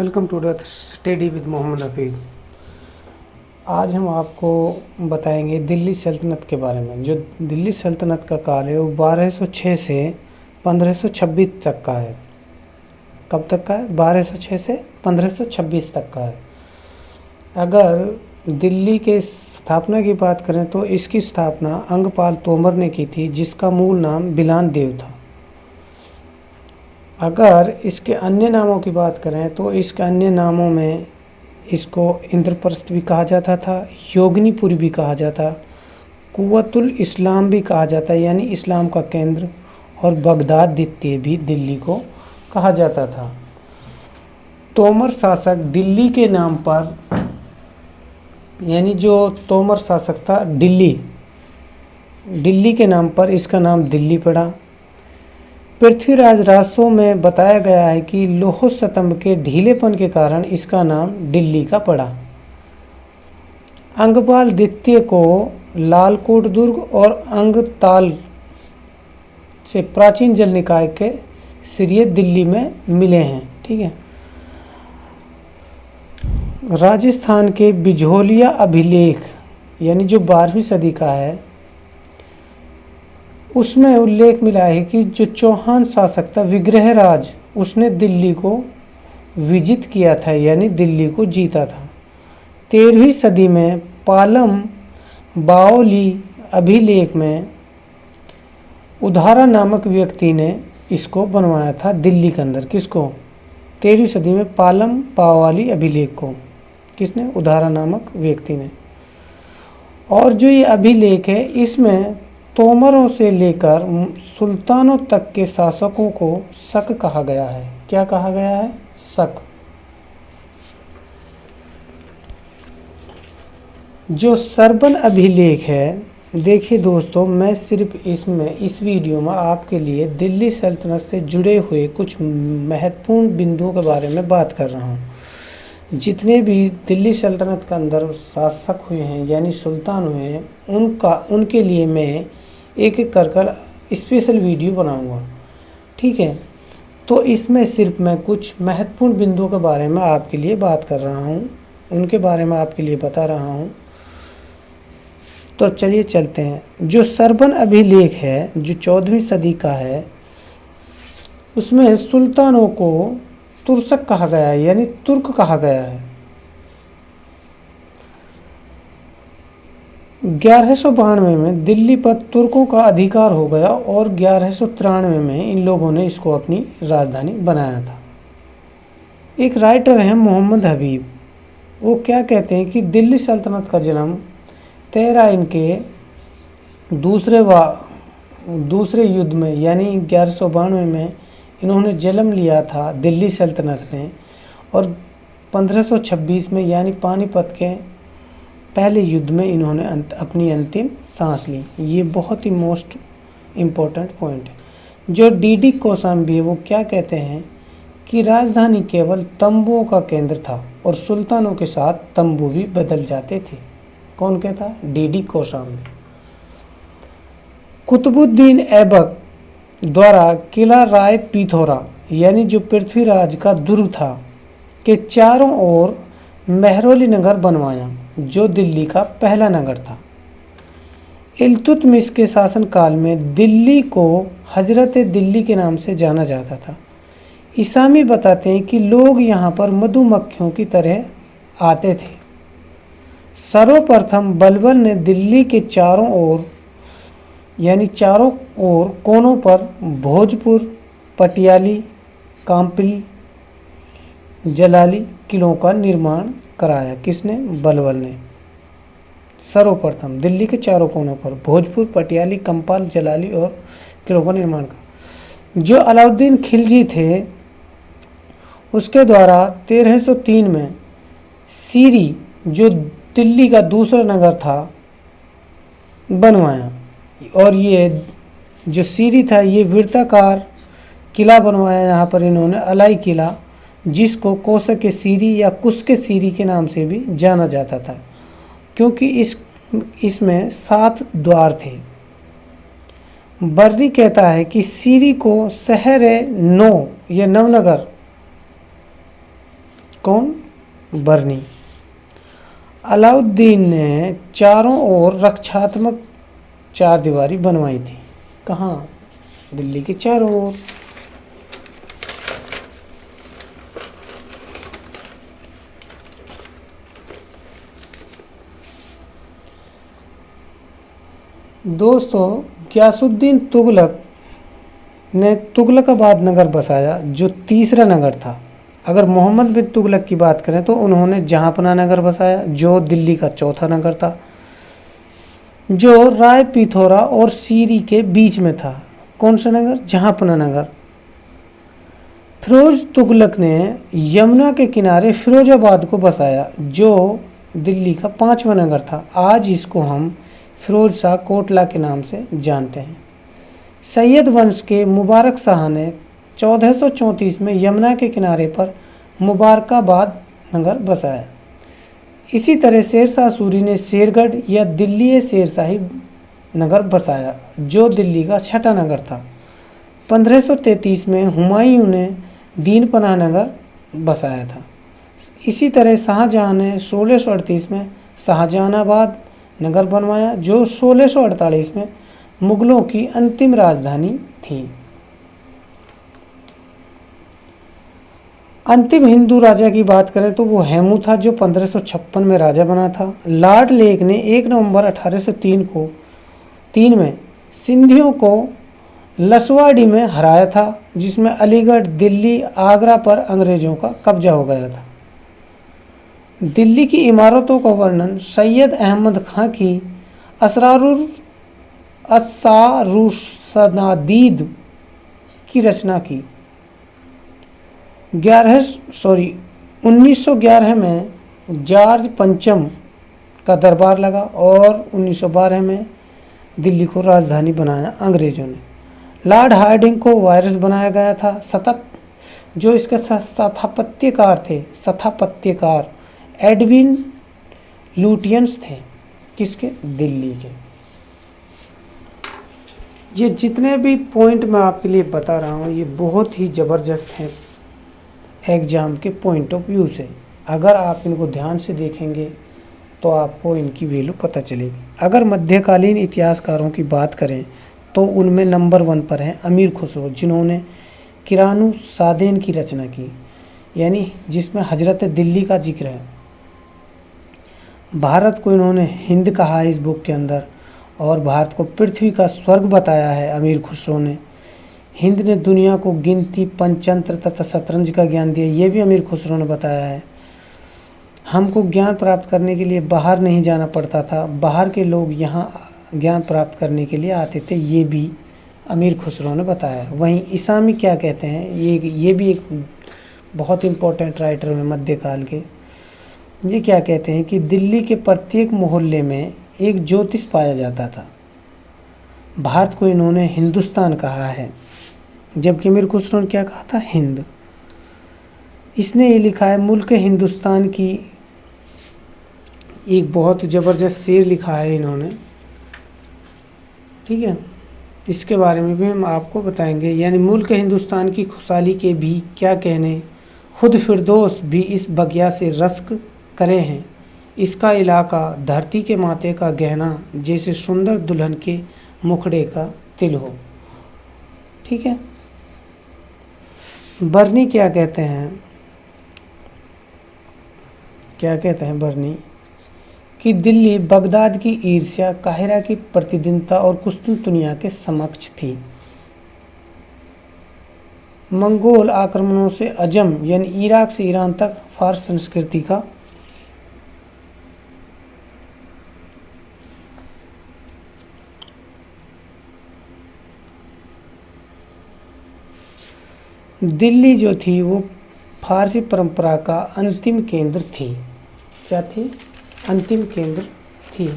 Welcome to the study with Mohammad Hafeez. आज हम आपको बताएंगे दिल्ली सल्तनत के बारे में। जो दिल्ली सल्तनत का काल है वो 1206 से 1526 तक का है। कब तक का है? 1206 से 1526 तक का है। अगर दिल्ली के स्थापना की बात करें तो इसकी स्थापना अंगपाल तोमर ने की थी, जिसका मूल नाम बिलान देव था। अगर इसके अन्य नामों की बात करें तो इसके अन्य नामों में इसको इंद्रप्रस्थ भी कहा जाता था, योगिनीपुरी भी कहा जाता, कुव्वतुल इस्लाम भी कहा जाता है यानी इस्लाम का केंद्र, और बगदाद द्वितीय भी दिल्ली को कहा जाता था। तोमर शासक दिल्ली के नाम पर, यानी जो तोमर शासक था दिल्ली के नाम पर इसका नाम दिल्ली पड़ा। पृथ्वीराज राजसों में बताया गया है कि लौह स्तंभ के ढीलेपन के कारण इसका नाम दिल्ली का पड़ा। अंगपाल द्वितीय को लालकोट दुर्ग और अंगताल से प्राचीन जल निकाय के सिरे दिल्ली में मिले हैं। ठीक है। राजस्थान के बिजोलिया अभिलेख यानी जो 12वीं सदी का है, उसमें उल्लेख मिला है कि जो चौहान शासक था विग्रहराज, उसने दिल्ली को विजित किया था यानी दिल्ली को जीता था। 13वीं सदी में पालम बाओली अभिलेख में उधारा नामक व्यक्ति ने इसको बनवाया था दिल्ली के अंदर। किसको? 13वीं सदी में पालम बाओली अभिलेख को किसने? उधारा नामक व्यक्ति ने। और जो ये अभिलेख है इसमें तोमरों से लेकर सुल्तानों तक के शासकों को शक कहा गया है। क्या कहा गया है? शक। जो सरबन अभिलेख है, देखिए दोस्तों, मैं सिर्फ इस वीडियो में आपके लिए दिल्ली सल्तनत से जुड़े हुए कुछ महत्वपूर्ण बिंदुओं के बारे में बात कर रहा हूँ। जितने भी दिल्ली सल्तनत के अंदर शासक हुए हैं यानी सुल्तान हुए हैं, उनके लिए मैं एक एक कर स्पेशल वीडियो बनाऊंगा। ठीक है। तो इसमें सिर्फ मैं कुछ महत्वपूर्ण बिंदुओं के बारे में आपके लिए बात कर रहा हूँ, उनके बारे में आपके लिए बता रहा हूँ। तो चलिए चलते हैं। जो सरबन अभिलेख है जो 14वीं सदी का है, उसमें सुल्तानों को तुर्क कहा गया है यानी तुर्क कहा गया है। 1192 में दिल्ली पर तुर्कों का अधिकार हो गया और 1193 में इन लोगों ने इसको अपनी राजधानी बनाया था। एक राइटर हैं मोहम्मद हबीब, वो क्या कहते हैं कि दिल्ली सल्तनत का जन्म तेहराइन के दूसरे युद्ध में यानी 1192 में इन्होंने जन्म लिया था दिल्ली सल्तनत ने, और 1526 में यानी पानीपत के पहले युद्ध में इन्होंने अपनी अंतिम सांस ली। ये बहुत ही मोस्ट इम्पोर्टेंट पॉइंट है। जो डीडी कौशाम्बी है वो क्या कहते हैं कि राजधानी केवल तंबुओं का केंद्र था और सुल्तानों के साथ तंबू भी बदल जाते थे। कौन कहता? डीडी कौशाम्बी। कुतुबुद्दीन ऐबक द्वारा किला राय पिथौरा यानी जो पृथ्वीराज का दुर्ग था के चारों ओर मेहरौली नगर बनवाया, जो दिल्ली का पहला नगर था। इल्तुतमिश के शासनकाल में दिल्ली को हजरत दिल्ली के नाम से जाना जाता था। ईसामी बताते हैं कि लोग यहाँ पर मधुमक्खियों की तरह आते थे। सर्वप्रथम बलबल ने दिल्ली के चारों ओर कोनों पर भोजपुर, पटियाली, काम्पिल, जलाली किलों का निर्माण कराया। किसने? बलबल ने। सर्वप्रथम दिल्ली के चारों कोनों पर भोजपुर, पटियाली, कंपाल, जलाली और किलों का निर्माण करा। जो अलाउद्दीन खिलजी थे उसके द्वारा 1303 में सीरी, जो दिल्ली का दूसरा नगर था, बनवाया। और ये जो सीरी था ये वृत्ताकार किला बनवाया। यहाँ पर इन्होंने अलाई किला, जिसको कोसक के सीरी या कुश के सीरी के नाम से भी जाना जाता था, क्योंकि इसमें 7 द्वार थे। बर्री कहता है कि सीरी को शहर नौ या नवनगर कौन? बर्नी। अलाउद्दीन ने चारों ओर रक्षात्मक चार दीवारी बनवाई थी। कहाँ? दिल्ली के चारों ओर। दोस्तों, गियासुद्दीन तुगलक ने तुगलकाबाद नगर बसाया, जो तीसरा नगर था। अगर मोहम्मद बिन तुगलक की बात करें तो उन्होंने जहाँपनाह नगर बसाया, जो दिल्ली का चौथा नगर था, जो राय पिथौरा और सीरी के बीच में था। कौन सा नगर? जहाँपनाह नगर। फिरोज तुगलक ने यमुना के किनारे फिरोजाबाद को बसाया, जो दिल्ली का पांचवा नगर था। आज इसको हम फिरोज शाह कोटला के नाम से जानते हैं। सैयद वंश के मुबारक शाह ने 1434 में यमुना के किनारे पर मुबारकाबाद नगर बसाया। इसी तरह शेरशाह सूरी ने शेरगढ़ या दिल्ली शेरशाही नगर बसाया, जो दिल्ली का छठा नगर था। 1533 में हुमायूं ने दीनपनाह नगर बसाया था। इसी तरह शाहजहां ने 1638 में शाहजहानाबाद नगर बनवाया, जो 1648 में मुगलों की अंतिम राजधानी थी। अंतिम हिंदू राजा की बात करें तो वो हेमू था, जो 1556 में राजा बना था। लॉर्ड लेक ने 1 नवंबर 1803 में सिंधियों को लसवाड़ी में हराया था, जिसमें अलीगढ़, दिल्ली, आगरा पर अंग्रेजों का कब्जा हो गया था। दिल्ली की इमारतों का वर्णन सैयद अहमद खां की असारुसनादीद की रचना की। 1911 में जॉर्ज पंचम का दरबार लगा और 1912 में दिल्ली को राजधानी बनाया अंग्रेजों ने। लॉर्ड हार्डिंग को वायरस बनाया गया था। जो इसके स्थापत्यकार एडविन लुटियंस थे। किसके? दिल्ली के। ये जितने भी पॉइंट मैं आपके लिए बता रहा हूँ, ये बहुत ही ज़बरदस्त हैं एग्ज़ाम के पॉइंट ऑफ व्यू से। अगर आप इनको ध्यान से देखेंगे तो आपको इनकी वैल्यू पता चलेगी। अगर मध्यकालीन इतिहासकारों की बात करें तो उनमें नंबर 1 पर हैं अमीर खुसरो, जिन्होंने किरानु सादेन की रचना की, यानी जिसमें हजरत दिल्ली का जिक्र है। भारत को इन्होंने हिंद कहा है इस बुक के अंदर, और भारत को पृथ्वी का स्वर्ग बताया है अमीर खुसरो ने। हिंद ने दुनिया को गिनती, पंचतंत्र तथा शतरंज का ज्ञान दिया, ये भी अमीर खुसरो ने बताया है। हमको ज्ञान प्राप्त करने के लिए बाहर नहीं जाना पड़ता था, बाहर के लोग यहाँ ज्ञान प्राप्त करने के लिए आते थे, ये भी अमीर खुसरो ने बताया है। वहीं इसामी क्या कहते हैं, ये भी एक बहुत इम्पोर्टेंट राइटर में मध्यकाल के। ये क्या कहते हैं कि दिल्ली के प्रत्येक मोहल्ले में एक ज्योतिष पाया जाता था। भारत को इन्होंने हिंदुस्तान कहा है, जबकि अमीर खुसरो ने क्या कहा था? हिंद। इसने ये लिखा है, मुल्क हिंदुस्तान की एक बहुत ज़बरदस्त शेर लिखा है इन्होंने, ठीक है। इसके बारे में भी हम आपको बताएंगे। यानी मुल्क हिंदुस्तान की खुशहाली के भी क्या कहने, खुद फिरदौस भी इस बगिया से रस्क करे हैं। इसका इलाका धरती के माथे का गहना, जैसे सुंदर दुल्हन के मुखड़े का तिल हो, ठीक है। बर्नी क्या कहते हैं? क्या कहते हैं बर्नी कि दिल्ली बगदाद की ईर्ष्या, काहिरा की प्रतिद्वंदिता और कुस्तुनतुनिया के समक्ष थी। मंगोल आक्रमणों से अजम यानी इराक से ईरान तक फारस संस्कृति का दिल्ली जो थी वो फारसी परंपरा का अंतिम केंद्र थी। क्या थी? अंतिम केंद्र थी।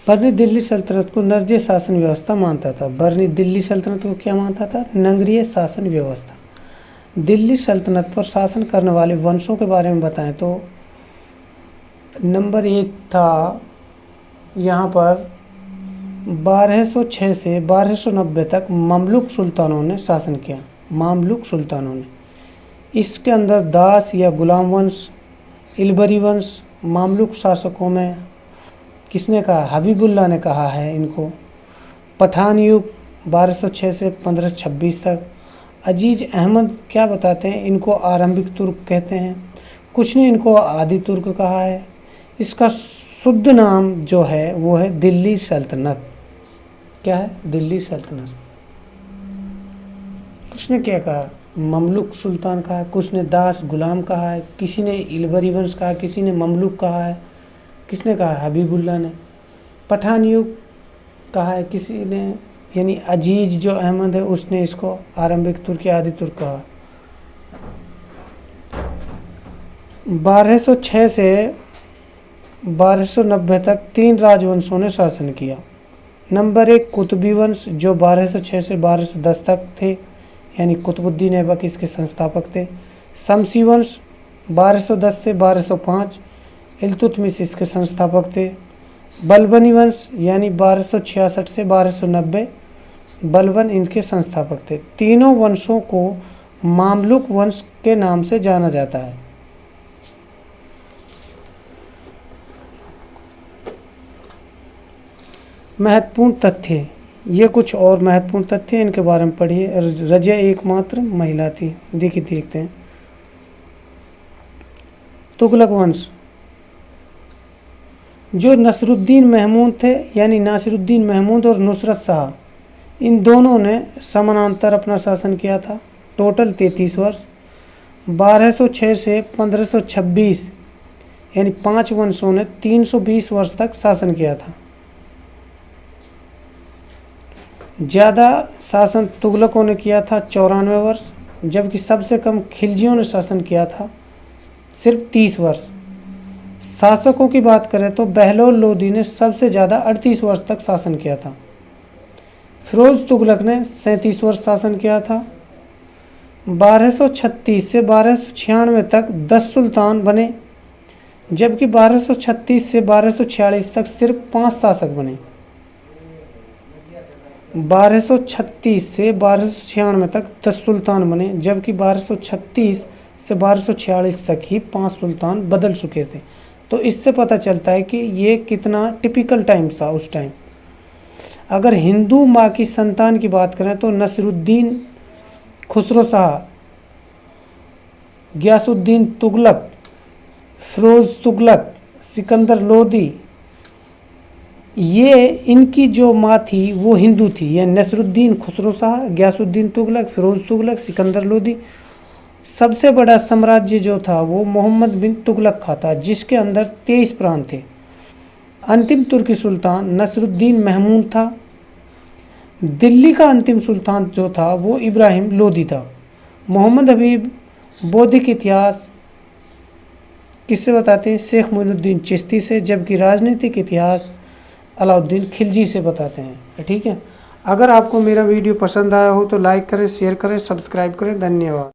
बर्नी दिल्ली सल्तनत को नगरीय शासन व्यवस्था मानता था। बर्नी दिल्ली सल्तनत को क्या मानता था? नगरीय शासन व्यवस्था। दिल्ली सल्तनत पर शासन करने वाले वंशों के बारे में बताएं तो नंबर 1 था यहाँ पर 1206 से 1290 तक ममलुक सुल्तानों ने शासन किया। मामलुक सुल्तानों ने, इसके अंदर दास या गुलाम वंश, इलबरी वंश मामलुक शासकों में किसने कहा? हबीबुल्लाह ने कहा है इनको। पठान युग 1206 से 1526 तक। अजीज अहमद क्या बताते हैं? इनको आरंभिक तुर्क कहते हैं। कुछ ने इनको आदि तुर्क कहा है। इसका शुद्ध नाम जो है वो है दिल्ली सल्तनत। क्या है? दिल्ली सल्तनत। कुछ ने क्या कहा? ममलुक सुल्तान कहा, कुछ ने दास गुलाम कहा है, किसी ने इलबरी वंश कहा, किसी ने ममलुक कहा है, किसने कहा? हबीबुल्लाह ने। पठान युग कहा है किसी ने, यानी अजीज जो अहमद है उसने इसको आरंभिक तुर्क आदि तुर्क कहा। 1206 से 1290 तक 3 राजवंशों ने शासन किया। नंबर 1 कुतुबी वंश जो 1206 से 1210 तक थे, यानी कुतुबुद्दीन ऐबक इसके संस्थापक थे। शमसी वंश 1210 से 1205, इल्तुतमिश इसके संस्थापक थे। बलबनी वंश यानी 1266 से 1290, बलबन इनके संस्थापक थे। तीनों वंशों को मामलुक वंश के नाम से जाना जाता है। महत्वपूर्ण तथ्य, ये कुछ और महत्वपूर्ण तथ्य इनके बारे में पढ़िए। रजिया एकमात्र महिला थी। देखते हैं। तुगलक वंश जो नसरुद्दीन महमूद थे, यानी नासिरुद्दीन महमूद और नुसरत शाह, इन दोनों ने समानांतर अपना शासन किया था। टोटल 33 वर्ष। 1206 से 1526 यानी 5 वंशों ने 320 वर्ष तक शासन किया था। ज़्यादा शासन तुगलकों ने किया था 94 वर्ष, जबकि सबसे कम खिलजियों ने शासन किया था सिर्फ 30 वर्ष। शासकों की बात करें तो बहलोल लोदी ने सबसे ज़्यादा 38 वर्ष तक शासन किया था। फिरोज तुगलक ने 37 वर्ष शासन किया था। 1236 से 1296 तक 10 सुल्तान बने, जबकि 1236 से 1246 तक सिर्फ 5 शासक बने। 1236 से 1296 तक 10 सुल्तान बने, जबकि 1236 से 1246 तक ही 5 सुल्तान बदल चुके थे। तो इससे पता चलता है कि ये कितना टिपिकल टाइम था उस टाइम। अगर हिंदू माँ की संतान की बात करें तो नसरुद्दीन, खुसरो शाह, गियासुद्दीन तुगलक, फिरोज तुगलक, सिकंदर लोदी, ये इनकी जो माँ थी वो हिंदू थी। ये नसरुद्दीन, खुसरो शाह, गियासुद्दीन तुगलक, फिरोज तुगलक, सिकंदर लोदी। सबसे बड़ा साम्राज्य जो था वो मोहम्मद बिन तुगलक का था, जिसके अंदर 23 प्रांत थे। अंतिम तुर्की सुल्तान नसरुद्दीन महमूद था। दिल्ली का अंतिम सुल्तान जो था वो इब्राहिम लोदी था। मोहम्मद हबीब बौद्धिक इतिहास किससे बताते हैं? शेख मोइनुद्दीन चिश्ती से, जबकि राजनीतिक इतिहास अलाउद्दीन खिलजी से बताते हैं। ठीक है। अगर आपको मेरा वीडियो पसंद आया हो तो लाइक करें, शेयर करें, सब्सक्राइब करें। धन्यवाद।